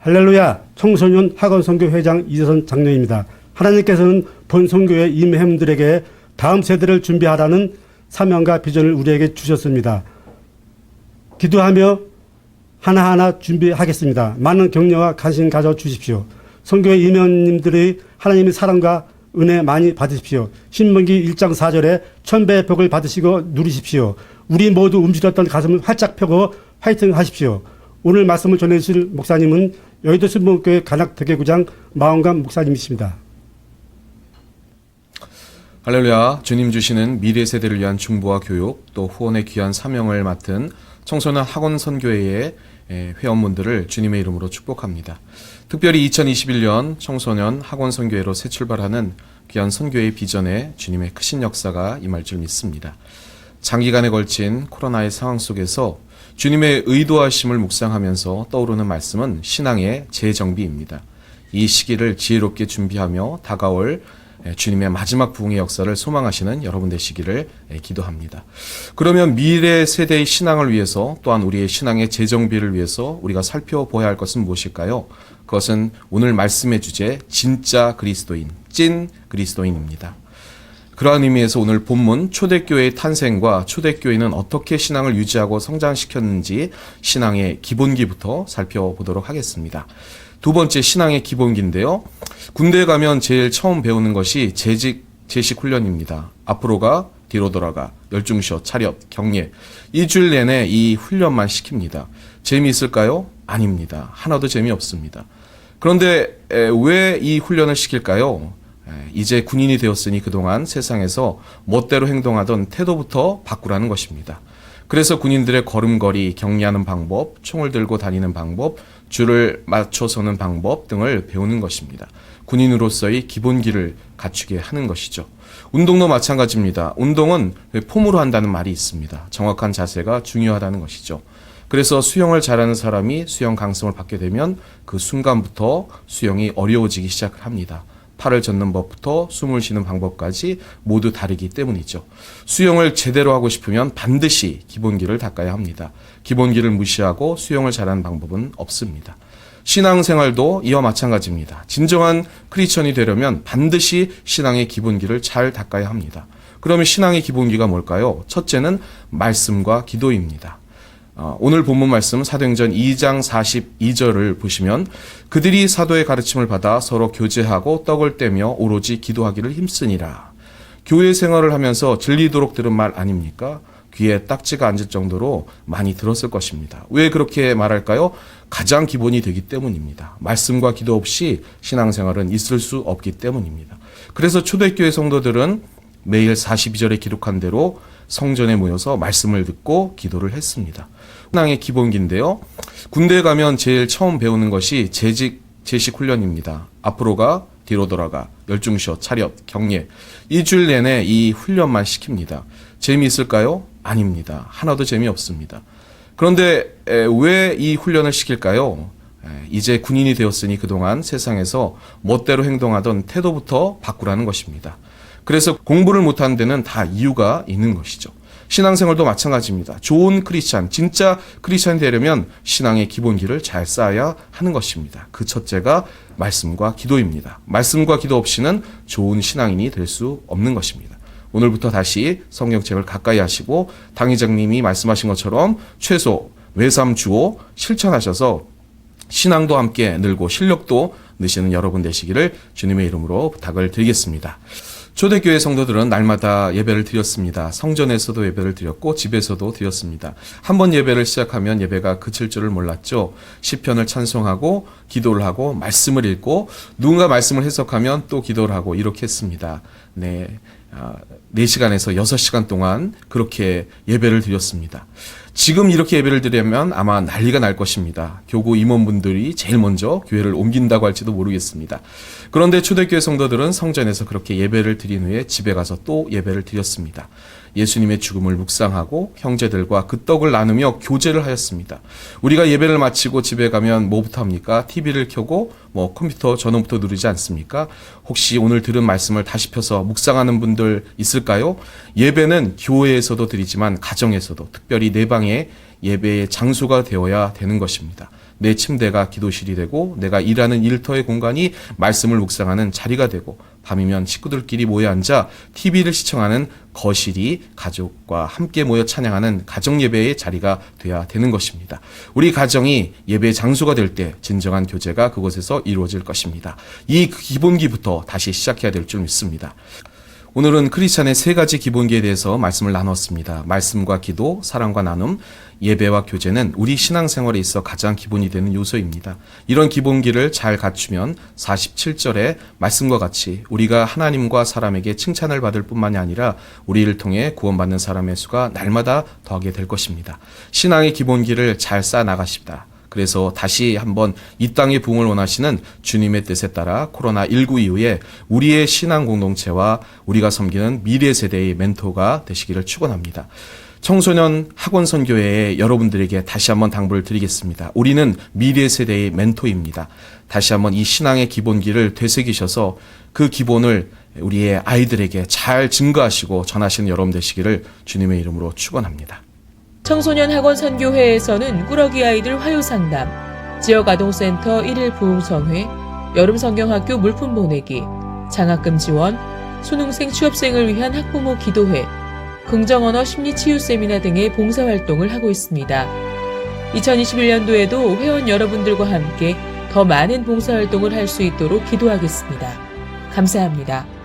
할렐루야, 청소년 학원선교 회장 이재선 장로입니다. 하나님께서는 본 선교의 임회원들에게 다음 세대를 준비하라는 사명과 비전을 우리에게 주셨습니다. 기도하며 하나하나 준비하겠습니다. 많은 격려와 관심 가져주십시오. 선교의 임회원님들의 하나님의 사랑과 은혜 많이 받으십시오. 신명기 1장 4절에 천배의 복을 받으시고 누리십시오. 우리 모두 움츠렸던 가슴을 활짝 펴고 화이팅 하십시오. 오늘 말씀을 전해주실 목사님은 여의도 순복음교회 간악대교구장 마원감 목사님이십니다. 할렐루야. 주님 주시는 미래 세대를 위한 중보와 교육, 또 후원의 귀한 사명을 맡은 청소년 학원 선교회의 회원분들을 주님의 이름으로 축복합니다. 특별히 2021년 청소년 학원 선교회로 새 출발하는 귀한 선교회의 비전에 주님의 크신 역사가 임할 줄 믿습니다. 장기간에 걸친 코로나의 상황 속에서 주님의 의도하심을 묵상하면서 떠오르는 말씀은 신앙의 재정비입니다. 이 시기를 지혜롭게 준비하며 다가올 주님의 마지막 부흥의 역사를 소망하시는 여러분 되시기를 기도합니다. 그러면 미래 세대의 신앙을 위해서, 또한 우리의 신앙의 재정비를 위해서 우리가 살펴보아야 할 것은 무엇일까요? 그것은 오늘 말씀의 주제, 진짜 그리스도인, 찐 그리스도인입니다. 그러한 의미에서 오늘 본문 초대교회의 탄생과 초대교회는 어떻게 신앙을 유지하고 성장시켰는지 신앙의 기본기부터 살펴보도록 하겠습니다. 두 번째, 신앙의 기본기인데요. 군대에 가면 제일 처음 배우는 것이 제식 훈련입니다. 앞으로 가, 뒤로 돌아가, 열중셔, 차렷, 경례. 일주일 내내 이 훈련만 시킵니다. 재미있을까요? 아닙니다. 하나도 재미없습니다. 그런데 왜 이 훈련을 시킬까요? 이제 군인이 되었으니 그동안 세상에서 멋대로 행동하던 태도부터 바꾸라는 것입니다. 그래서 군인들의 걸음걸이, 격리하는 방법, 총을 들고 다니는 방법, 줄을 맞춰 서는 방법 등을 배우는 것입니다. 군인으로서의 기본기를 갖추게 하는 것이죠. 운동도 마찬가지입니다. 운동은 폼으로 한다는 말이 있습니다. 정확한 자세가 중요하다는 것이죠. 그래서 수영을 잘하는 사람이 수영 강습을 받게 되면 그 순간부터 수영이 어려워지기 시작을 합니다. 팔을 젓는 법부터 숨을 쉬는 방법까지 모두 다르기 때문이죠. 수영을 제대로 하고 싶으면 반드시 기본기를 닦아야 합니다. 기본기를 무시하고 수영을 잘하는 방법은 없습니다. 신앙생활도 이와 마찬가지입니다. 진정한 크리스천이 되려면 반드시 신앙의 기본기를 잘 닦아야 합니다. 그러면 신앙의 기본기가 뭘까요? 첫째는 말씀과 기도입니다. 오늘 본문 말씀 사도행전 2장 42절을 보시면 그들이 사도의 가르침을 받아 서로 교제하고 떡을 떼며 오로지 기도하기를 힘쓰니라. 교회 생활을 하면서 질리도록 들은 말 아닙니까? 귀에 딱지가 앉을 정도로 많이 들었을 것입니다. 왜 그렇게 말할까요? 가장 기본이 되기 때문입니다. 말씀과 기도 없이 신앙생활은 있을 수 없기 때문입니다. 그래서 초대교회 성도들은 매일 42절에 기록한 대로 성전에 모여서 말씀을 듣고 기도를 했습니다. 신앙의 기본기인데요. 군대에 가면 제일 처음 배우는 것이 제식 훈련입니다. 앞으로 가, 뒤로 돌아가, 열중셔, 차렷, 경례. 일주일 내내 이 훈련만 시킵니다. 재미있을까요? 아닙니다. 하나도 재미없습니다. 그런데 왜 이 훈련을 시킬까요? 이제 군인이 되었으니 그동안 세상에서 멋대로 행동하던 태도부터 바꾸라는 것입니다. 그래서 공부를 못하는 데는 다 이유가 있는 것이죠. 신앙생활도 마찬가지입니다. 좋은 크리스찬, 진짜 크리스찬이 되려면 신앙의 기본기를 잘 쌓아야 하는 것입니다. 그 첫째가 말씀과 기도입니다. 말씀과 기도 없이는 좋은 신앙인이 될 수 없는 것입니다. 오늘부터 다시 성경책을 가까이 하시고 당 회장님이 말씀하신 것처럼 최소 외삼 주오 실천하셔서 신앙도 함께 늘고 실력도 느시는 여러분 되시기를 주님의 이름으로 부탁을 드리겠습니다. 초대교회 성도들은 날마다 예배를 드렸습니다. 성전에서도 예배를 드렸고 집에서도 드렸습니다. 한번 예배를 시작하면 예배가 그칠 줄을 몰랐죠. 시편을 찬송하고 기도를 하고 말씀을 읽고 누군가 말씀을 해석하면 또 기도를 하고 이렇게 했습니다. 4시간에서 6시간 동안 그렇게 예배를 드렸습니다. 지금 이렇게 예배를 드리면 아마 난리가 날 것입니다. 교구 임원분들이 제일 먼저 교회를 옮긴다고 할지도 모르겠습니다. 그런데 초대교회 성도들은 성전에서 그렇게 예배를 드린 후에 집에 가서 또 예배를 드렸습니다. 예수님의 죽음을 묵상하고 형제들과 그 떡을 나누며 교제를 하였습니다. 우리가 예배를 마치고 집에 가면 뭐부터 합니까? TV를 켜고 컴퓨터 전원부터 누르지 않습니까? 혹시 오늘 들은 말씀을 다시 펴서 묵상하는 분들 있을까요? 예배는 교회에서도 드리지만 가정에서도 특별히 내 방에 예배의 장소가 되어야 되는 것입니다. 내 침대가 기도실이 되고 내가 일하는 일터의 공간이 말씀을 묵상하는 자리가 되고 밤이면 식구들끼리 모여 앉아 TV를 시청하는 거실이 가족과 함께 모여 찬양하는 가정 예배의 자리가 돼야 되는 것입니다. 우리 가정이 예배 장소가 될 때 진정한 교제가 그곳에서 이루어질 것입니다. 이 기본기부터 다시 시작해야 될 줄 믿습니다. 오늘은 크리스찬의 세 가지 기본기에 대해서 말씀을 나눴습니다. 말씀과 기도, 사랑과 나눔, 예배와 교제는 우리 신앙생활에 있어 가장 기본이 되는 요소입니다. 이런 기본기를 잘 갖추면 47절의 말씀과 같이 우리가 하나님과 사람에게 칭찬을 받을 뿐만이 아니라 우리를 통해 구원받는 사람의 수가 날마다 더하게 될 것입니다. 신앙의 기본기를 잘 쌓아나가십니다. 그래서 다시 한번 이 땅의 부흥을 원하시는 주님의 뜻에 따라 코로나19 이후에 우리의 신앙 공동체와 우리가 섬기는 미래 세대의 멘토가 되시기를 축원합니다. 청소년 학원 선교회에 여러분들에게 다시 한번 당부를 드리겠습니다. 우리는 미래 세대의 멘토입니다. 다시 한번 이 신앙의 기본기를 되새기셔서 그 기본을 우리의 아이들에게 잘 증거하시고 전하시는 여러분 되시기를 주님의 이름으로 축원합니다. 청소년 학원 선교회에서는 꾸러기 아이들 화요 상담, 지역 아동센터 1일 부흥성회, 여름 성경학교 물품 보내기, 장학금 지원, 수능생 취업생을 위한 학부모 기도회, 긍정언어 심리치유 세미나 등의 봉사활동을 하고 있습니다. 2021년도에도 회원 여러분들과 함께 더 많은 봉사활동을 할 수 있도록 기도하겠습니다. 감사합니다.